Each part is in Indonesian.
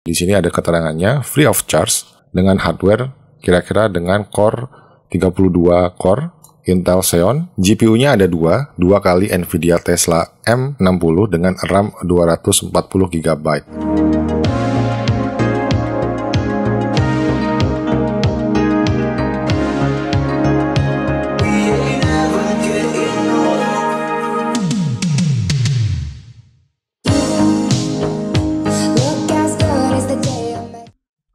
Di sini ada keterangannya free of charge dengan hardware kira-kira dengan core 32 core Intel Xeon. GPU-nya ada dua kali Nvidia Tesla M60 dengan RAM 240 GB.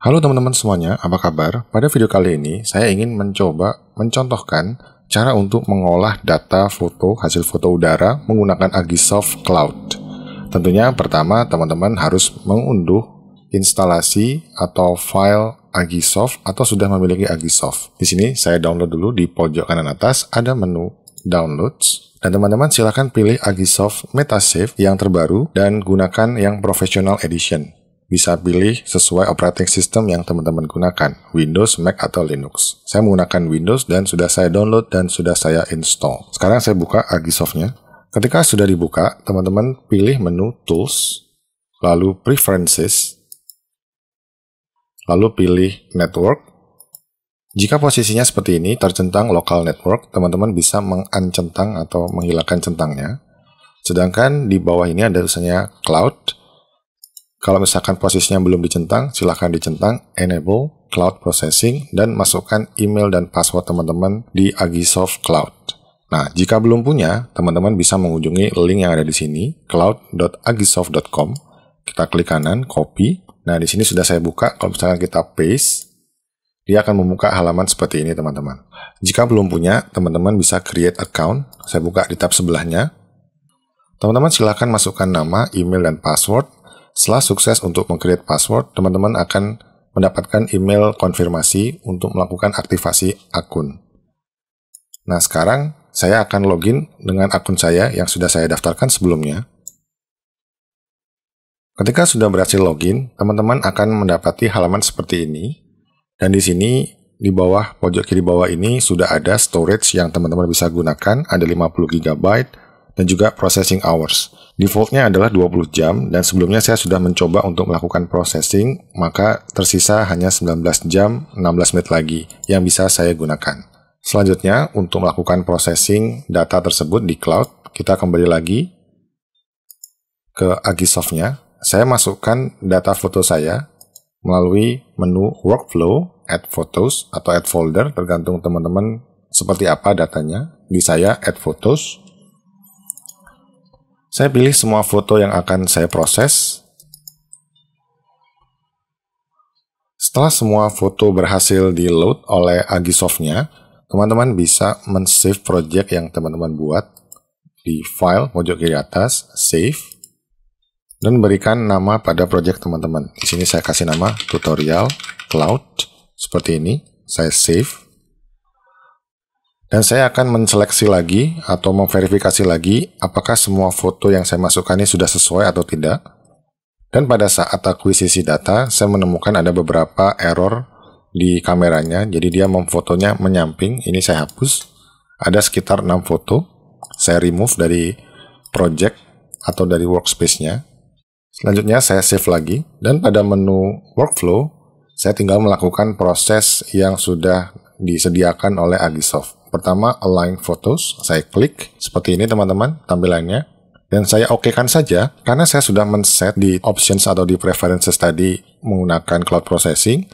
Halo teman-teman semuanya, apa kabar? Pada video kali ini, saya ingin mencontohkan cara untuk mengolah data foto hasil foto udara menggunakan Agisoft Cloud. Tentunya pertama, teman-teman harus mengunduh instalasi atau file Agisoft atau sudah memiliki Agisoft. Di sini saya download dulu. Di pojok kanan atas ada menu Downloads. Dan teman-teman silahkan pilih Agisoft Metasave yang terbaru dan gunakan yang Professional Edition. Bisa pilih sesuai operating system yang teman-teman gunakan, Windows, Mac, atau Linux. Saya menggunakan Windows dan sudah saya download dan sudah saya install. Sekarang saya buka Agisoft-nya. Ketika sudah dibuka, teman-teman pilih menu Tools, lalu Preferences, lalu pilih Network. Jika posisinya seperti ini, tercentang Local Network, teman-teman bisa menguncentang atau menghilangkan centangnya. Sedangkan di bawah ini ada tulisannya Cloud. Kalau misalkan posisinya belum dicentang, silahkan dicentang Enable Cloud Processing dan masukkan email dan password teman-teman di Agisoft Cloud. Nah, jika belum punya, teman-teman bisa mengunjungi link yang ada di sini, cloud.agisoft.com. Kita klik kanan, copy. Nah, di sini sudah saya buka. Kalau misalkan kita paste, dia akan membuka halaman seperti ini, teman-teman. Jika belum punya, teman-teman bisa create account. Saya buka di tab sebelahnya. Teman-teman silahkan masukkan nama, email, dan password. Setelah sukses untuk meng-create password, teman-teman akan mendapatkan email konfirmasi untuk melakukan aktivasi akun. Nah, sekarang saya akan login dengan akun saya yang sudah saya daftarkan sebelumnya. Ketika sudah berhasil login, teman-teman akan mendapati halaman seperti ini. Dan di sini, di bawah, pojok kiri bawah ini, sudah ada storage yang teman-teman bisa gunakan, ada 50 GB, dan juga processing hours. Defaultnya adalah 20 jam, dan sebelumnya saya sudah mencoba untuk melakukan processing, maka tersisa hanya 19 jam 16 menit lagi yang bisa saya gunakan. Selanjutnya, untuk melakukan processing data tersebut di cloud, kita kembali lagi ke Agisoft-nya. Saya masukkan data foto saya melalui menu Workflow, Add Photos, atau Add Folder, tergantung teman-teman seperti apa datanya. Di saya, Add Photos. Saya pilih semua foto yang akan saya proses. Setelah semua foto berhasil di-load oleh Agisoft-nya, teman-teman bisa men-save project yang teman-teman buat di file pojok kiri atas, save, dan berikan nama pada project teman-teman. Di sini saya kasih nama tutorial cloud, seperti ini, saya save. Dan saya akan menseleksi lagi atau memverifikasi lagi apakah semua foto yang saya masukkan ini sudah sesuai atau tidak. Dan pada saat akuisisi data, saya menemukan ada beberapa error di kameranya. Jadi dia memfotonya menyamping. Ini saya hapus. Ada sekitar 6 foto. Saya remove dari project atau dari workspace-nya. Selanjutnya saya save lagi. Dan pada menu workflow, saya tinggal melakukan proses yang sudah disediakan oleh Agisoft. Pertama, align photos, saya klik seperti ini teman-teman tampilannya, dan saya okekan saja karena saya sudah men-set di options atau di preferences tadi menggunakan cloud processing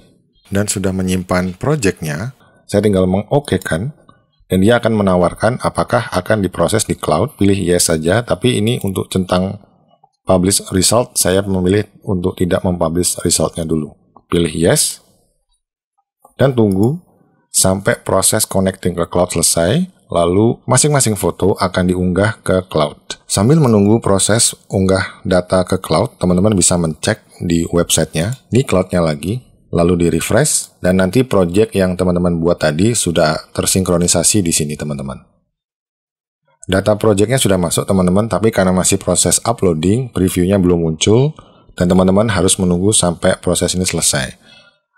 dan sudah menyimpan projectnya. Saya tinggal mengokekan dan dia akan menawarkan apakah akan diproses di cloud. Pilih yes saja, tapi ini untuk centang publish result saya memilih untuk tidak mempublish resultnya dulu. Pilih yes dan tunggu sampai proses connecting ke cloud selesai, lalu masing-masing foto akan diunggah ke cloud. Sambil menunggu proses unggah data ke cloud, teman-teman bisa mencek di websitenya, di cloudnya lagi, lalu di-refresh, dan nanti project yang teman-teman buat tadi sudah tersinkronisasi di sini, teman-teman. Data projectnya sudah masuk, teman-teman, tapi karena masih proses uploading, previewnya belum muncul, dan teman-teman harus menunggu sampai proses ini selesai.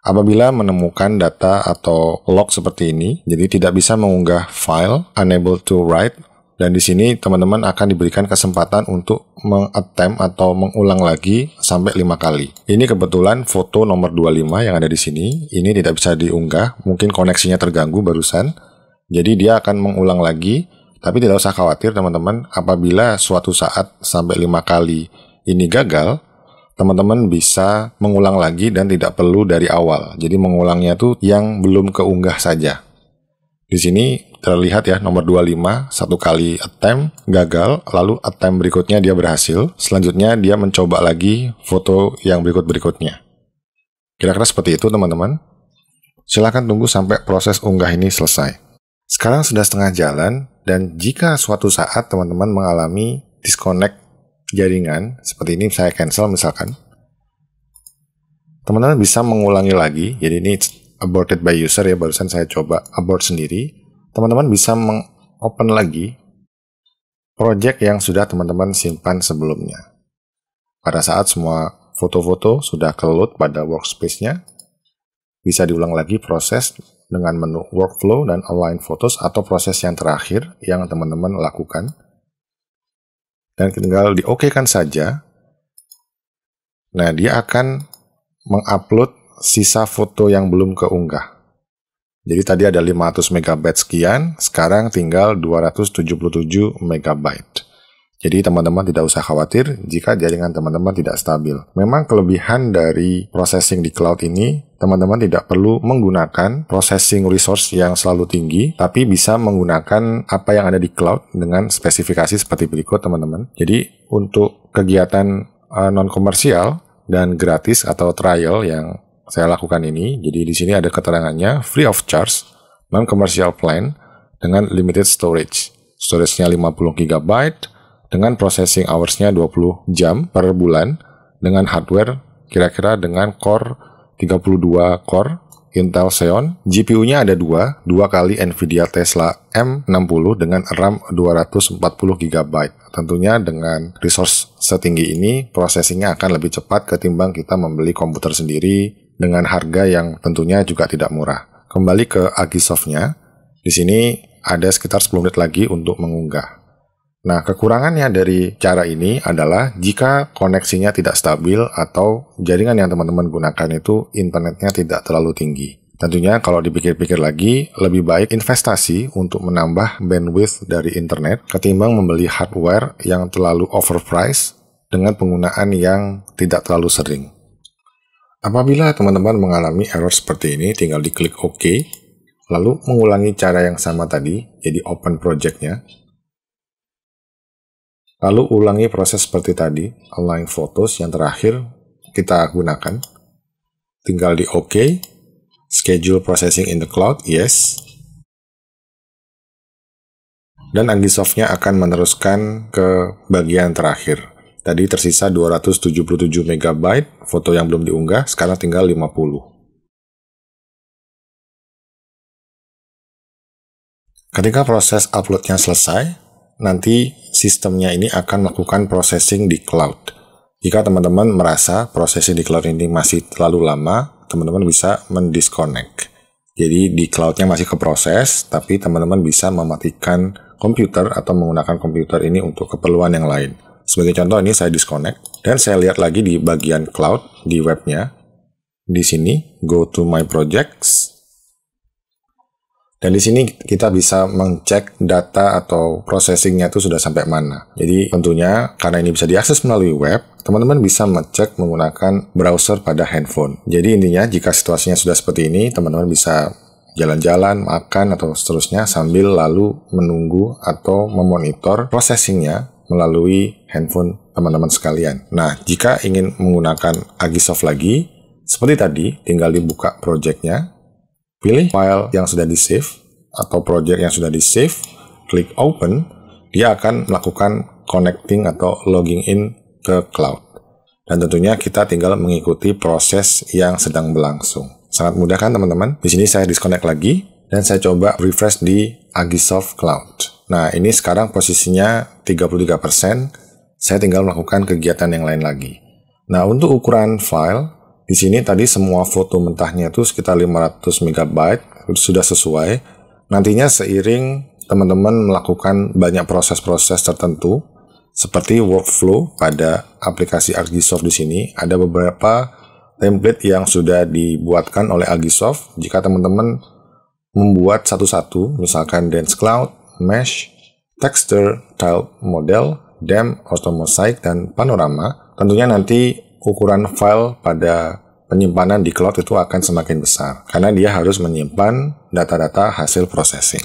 Apabila menemukan data atau log seperti ini, jadi tidak bisa mengunggah file, unable to write, dan di sini teman-teman akan diberikan kesempatan untuk mengattempt atau mengulang lagi sampai 5 kali. Ini kebetulan foto nomor 25 yang ada di sini. Ini tidak bisa diunggah, mungkin koneksinya terganggu barusan. Jadi dia akan mengulang lagi, tapi tidak usah khawatir teman-teman. Apabila suatu saat sampai 5 kali ini gagal, teman-teman bisa mengulang lagi dan tidak perlu dari awal. Jadi mengulangnya tuh yang belum keunggah saja. Di sini terlihat ya nomor 25, satu kali attempt gagal, lalu attempt berikutnya dia berhasil. Selanjutnya dia mencoba lagi foto yang berikutnya. Kira-kira seperti itu teman-teman. Silahkan tunggu sampai proses unggah ini selesai. Sekarang sudah setengah jalan, dan jika suatu saat teman-teman mengalami disconnect jaringan, seperti ini saya cancel misalkan, teman-teman bisa mengulangi lagi. Jadi ini aborted by user ya, barusan saya coba abort sendiri. Teman-teman bisa meng-open lagi project yang sudah teman-teman simpan sebelumnya. Pada saat semua foto-foto sudah ke-load pada workspace-nya, bisa diulang lagi proses dengan menu workflow dan align photos atau proses yang terakhir yang teman-teman lakukan. Dan tinggal di-OK-kan saja. Nah, dia akan mengupload sisa foto yang belum keunggah. Jadi tadi ada 500 MB sekian, sekarang tinggal 277 MB. Jadi teman-teman tidak usah khawatir jika jaringan teman-teman tidak stabil. Memang kelebihan dari processing di cloud ini, teman-teman tidak perlu menggunakan processing resource yang selalu tinggi, tapi bisa menggunakan apa yang ada di cloud dengan spesifikasi seperti berikut teman-teman. Jadi untuk kegiatan non-komersial dan gratis atau trial yang saya lakukan ini, jadi di sini ada keterangannya free of charge, non-commercial plan dengan limited storage. Storage-nya 50 GB dengan processing hours-nya 20 jam per bulan dengan hardware kira-kira dengan core 32 core Intel Xeon. GPU-nya ada dua kali Nvidia Tesla M60 dengan RAM 240 GB. Tentunya dengan resource setinggi ini, processing-nya akan lebih cepat ketimbang kita membeli komputer sendiri dengan harga yang tentunya juga tidak murah. Kembali ke Agisoft-nya, di sini ada sekitar 10 menit lagi untuk mengunggah. Nah, kekurangannya dari cara ini adalah jika koneksinya tidak stabil atau jaringan yang teman-teman gunakan itu internetnya tidak terlalu tinggi. Tentunya kalau dipikir-pikir lagi, lebih baik investasi untuk menambah bandwidth dari internet ketimbang membeli hardware yang terlalu overpriced dengan penggunaan yang tidak terlalu sering. Apabila teman-teman mengalami error seperti ini, tinggal diklik OK, lalu mengulangi cara yang sama tadi, jadi open project-nya. Lalu ulangi proses seperti tadi, align photos yang terakhir kita gunakan. Tinggal di OK, schedule processing in the cloud, yes. Dan Agisoft-nya akan meneruskan ke bagian terakhir. Tadi tersisa 277 MB, foto yang belum diunggah, sekarang tinggal 50. Ketika proses upload-nya selesai, nanti sistemnya ini akan melakukan processing di cloud. Jika teman-teman merasa processing di cloud ini masih terlalu lama, teman-teman bisa mendisconnect. Jadi di cloud-nya masih keproses, tapi teman-teman bisa mematikan komputer atau menggunakan komputer ini untuk keperluan yang lain. Sebagai contoh ini saya disconnect dan saya lihat lagi di bagian cloud di webnya. Di sini go to my projects. Dan di sini kita bisa mengcek data atau processingnya itu sudah sampai mana. Jadi tentunya karena ini bisa diakses melalui web, teman-teman bisa mengecek menggunakan browser pada handphone. Jadi intinya jika situasinya sudah seperti ini, teman-teman bisa jalan-jalan, makan atau seterusnya sambil lalu menunggu atau memonitor processingnya melalui handphone teman-teman sekalian. Nah, jika ingin menggunakan Agisoft lagi, seperti tadi, tinggal dibuka project-nya, pilih file yang sudah di-save, atau project yang sudah di-save, klik open, dia akan melakukan connecting atau logging in ke cloud. Dan tentunya kita tinggal mengikuti proses yang sedang berlangsung. Sangat mudah kan teman-teman? Di sini saya disconnect lagi, dan saya coba refresh di Agisoft Cloud. Nah, ini sekarang posisinya 33%, saya tinggal melakukan kegiatan yang lain lagi. Nah, untuk ukuran file, di sini tadi semua foto mentahnya itu sekitar 500 MB, sudah sesuai. Nantinya seiring teman-teman melakukan banyak proses-proses tertentu, Seperti workflow pada aplikasi Agisoft di sini, ada beberapa template yang sudah dibuatkan oleh Agisoft. Jika teman-teman membuat satu-satu, misalkan Dense Cloud, Mesh, Texture, Tile Model, DAM, Auto Mosaic, dan Panorama, tentunya nanti ukuran file pada penyimpanan di cloud itu akan semakin besar, karena dia harus menyimpan data-data hasil processing.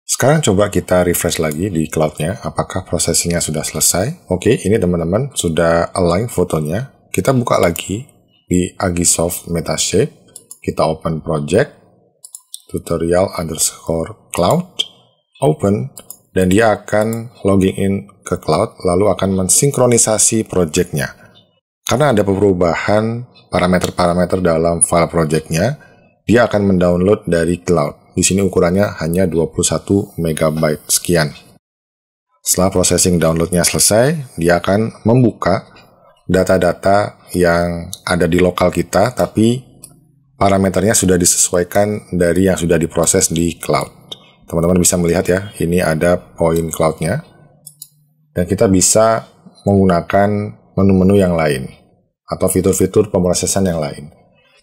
Sekarang coba kita refresh lagi di cloud-nya, apakah processing-nya sudah selesai. Oke, ini teman-teman sudah align fotonya. Kita buka lagi di Agisoft Metashape, kita open project, tutorial_cloud, open, dan dia akan logging in ke cloud, lalu akan mensinkronisasi project-nya. Karena ada perubahan parameter-parameter dalam file project-nya, dia akan mendownload dari cloud. Di sini ukurannya hanya 21 MB sekian. Setelah processing downloadnya selesai, dia akan membuka data-data yang ada di lokal kita, tapi parameternya sudah disesuaikan dari yang sudah diproses di cloud. Teman-teman bisa melihat ya, ini ada point cloud-nya. Dan kita bisa menggunakan menu-menu yang lain, atau fitur-fitur pemrosesan yang lain.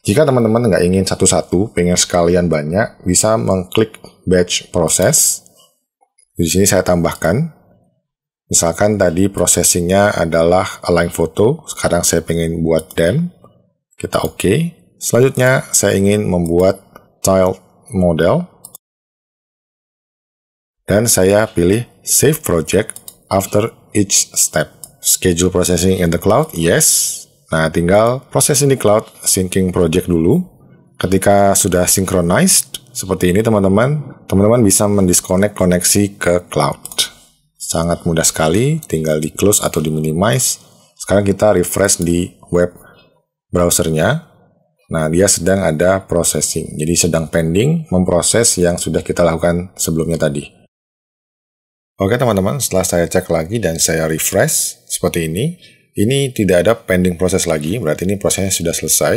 Jika teman-teman nggak ingin satu-satu, pengen sekalian banyak, bisa mengklik batch process. Di sini saya tambahkan. Misalkan tadi processingnya adalah align foto, sekarang saya pengen buat DAM. Kita oke. Selanjutnya saya ingin membuat tile model. Dan saya pilih save project after each step. Schedule processing in the cloud, yes. Nah, tinggal processing di cloud, syncing project dulu. Ketika sudah synchronized, seperti ini teman-teman bisa mendisconnect koneksi ke cloud. Sangat mudah sekali, tinggal di close atau di minimize. Sekarang kita refresh di web browsernya. Nah, dia sedang ada processing, jadi sedang pending memproses yang sudah kita lakukan sebelumnya tadi. Oke teman-teman, setelah saya cek lagi dan saya refresh seperti ini tidak ada pending proses lagi, berarti ini prosesnya sudah selesai.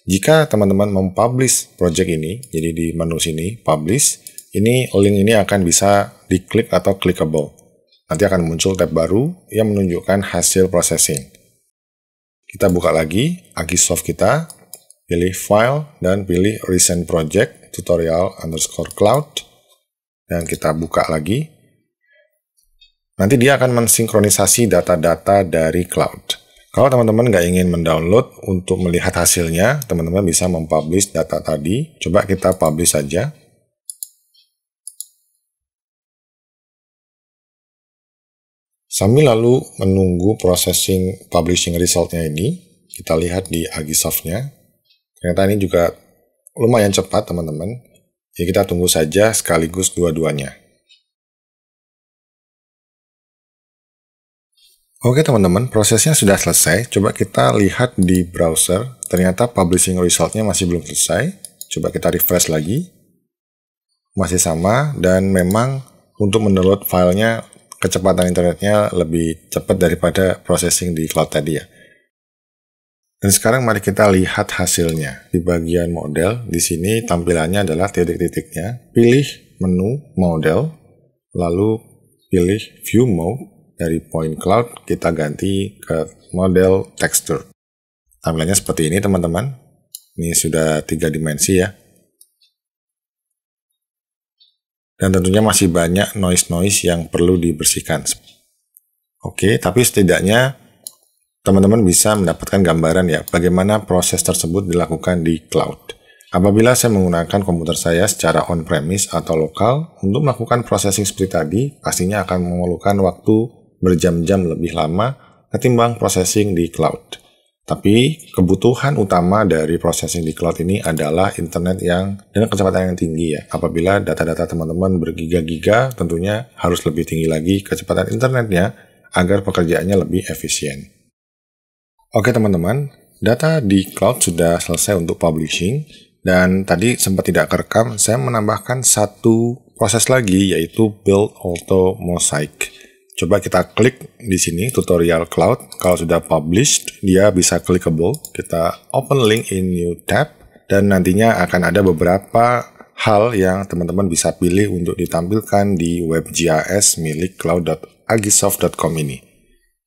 Jika teman-teman mempublish project ini, jadi di menu sini, publish, ini link ini akan bisa diklik atau clickable. Nanti akan muncul tab baru yang menunjukkan hasil processing. Kita buka lagi Agisoft kita, pilih file, dan pilih recent project, tutorial_cloud, dan kita buka lagi. Nanti dia akan mensinkronisasi data-data dari cloud. Kalau teman-teman nggak ingin mendownload untuk melihat hasilnya, teman-teman bisa mempublish data tadi. Coba kita publish saja. Sambil lalu menunggu processing publishing resultnya ini, kita lihat di Agisoft-nya. Ternyata ini juga lumayan cepat teman-teman. Ya kita tunggu saja sekaligus dua-duanya. Oke teman-teman, prosesnya sudah selesai. Coba kita lihat di browser. Ternyata publishing resultnya masih belum selesai. Coba kita refresh lagi. Masih sama, dan memang untuk mendownload filenya, kecepatan internetnya lebih cepat daripada processing di cloud tadi ya. Dan sekarang mari kita lihat hasilnya. Di bagian model, di sini tampilannya adalah titik-titiknya. Pilih menu model, lalu pilih view mode. Dari point cloud kita ganti ke model texture. Tampilannya seperti ini teman-teman. Ini sudah 3 dimensi ya. Dan tentunya masih banyak noise-noise yang perlu dibersihkan. Oke, tapi setidaknya teman-teman bisa mendapatkan gambaran ya bagaimana proses tersebut dilakukan di cloud. Apabila saya menggunakan komputer saya secara on-premise atau lokal, untuk melakukan processing seperti tadi, pastinya akan memerlukan waktu berjam-jam lebih lama ketimbang processing di cloud. Tapi kebutuhan utama dari processing di cloud ini adalah internet yang dengan kecepatan yang tinggi ya. Apabila data-data teman-teman bergiga-giga, tentunya harus lebih tinggi lagi kecepatan internetnya agar pekerjaannya lebih efisien. Oke teman-teman, data di cloud sudah selesai untuk publishing. Dan tadi sempat tidak kerekam, saya menambahkan satu proses lagi, yaitu Build Auto Mosaic. Coba kita klik di sini, tutorial cloud. Kalau sudah published, dia bisa clickable. Kita open link in new tab, dan nantinya akan ada beberapa hal yang teman-teman bisa pilih untuk ditampilkan di WebGIS milik cloud.org. agisoft.com ini.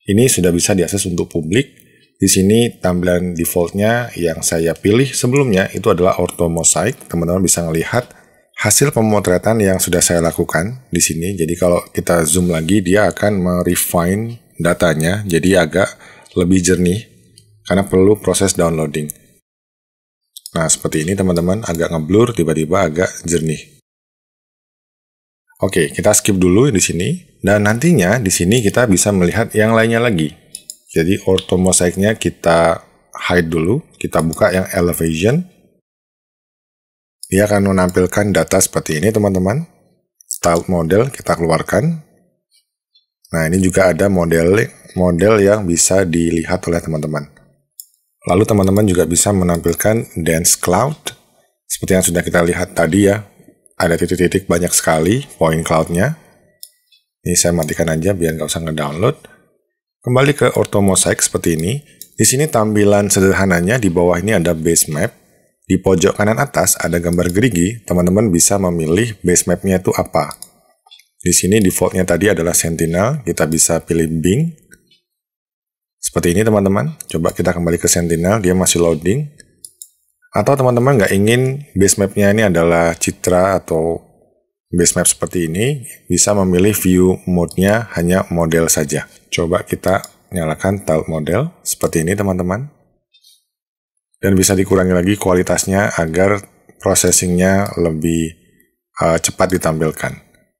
Ini sudah bisa diakses untuk publik. Di sini tampilan defaultnya yang saya pilih sebelumnya itu adalah Auto Mosaic. Teman-teman bisa melihat hasil pemotretan yang sudah saya lakukan di sini. Jadi kalau kita zoom lagi, dia akan merefine datanya jadi agak lebih jernih karena perlu proses downloading. Nah, seperti ini teman-teman, agak ngeblur, tiba-tiba agak jernih. Oke, kita skip dulu di sini. Dan nantinya di sini kita bisa melihat yang lainnya lagi. Jadi Auto Mosaic-nya kita hide dulu, kita buka yang Elevation. Dia akan menampilkan data seperti ini teman-teman. Style model kita keluarkan. Nah, ini juga ada model yang bisa dilihat oleh teman-teman. Lalu teman-teman juga bisa menampilkan Dense Cloud. Seperti yang sudah kita lihat tadi ya. Ada titik-titik banyak sekali point cloud-nya. Ini saya matikan aja biar nggak usah ngedownload. Kembali ke Auto Mosaic seperti ini. Di sini tampilan sederhananya di bawah ini ada base map. Di pojok kanan atas ada gambar gerigi. Teman-teman bisa memilih base map-nya itu apa. Di sini default-nya tadi adalah Sentinel. Kita bisa pilih Bing. Seperti ini teman-teman. Coba kita kembali ke Sentinel. Dia masih loading. Atau teman-teman nggak ingin base map-nya ini adalah Citra atau base map seperti ini, bisa memilih view mode-nya hanya model saja. Coba kita nyalakan tiled model seperti ini teman-teman. Dan bisa dikurangi lagi kualitasnya agar processing-nya lebih cepat ditampilkan.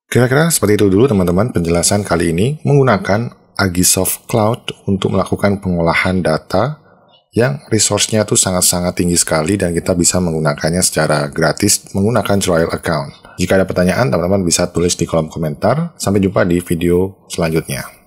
Kira-kira seperti itu dulu teman-teman penjelasan kali ini menggunakan Agisoft Cloud untuk melakukan pengolahan data yang resource-nya tuh sangat-sangat tinggi sekali dan kita bisa menggunakannya secara gratis menggunakan trial account. Jika ada pertanyaan, teman-teman bisa tulis di kolom komentar. Sampai jumpa di video selanjutnya.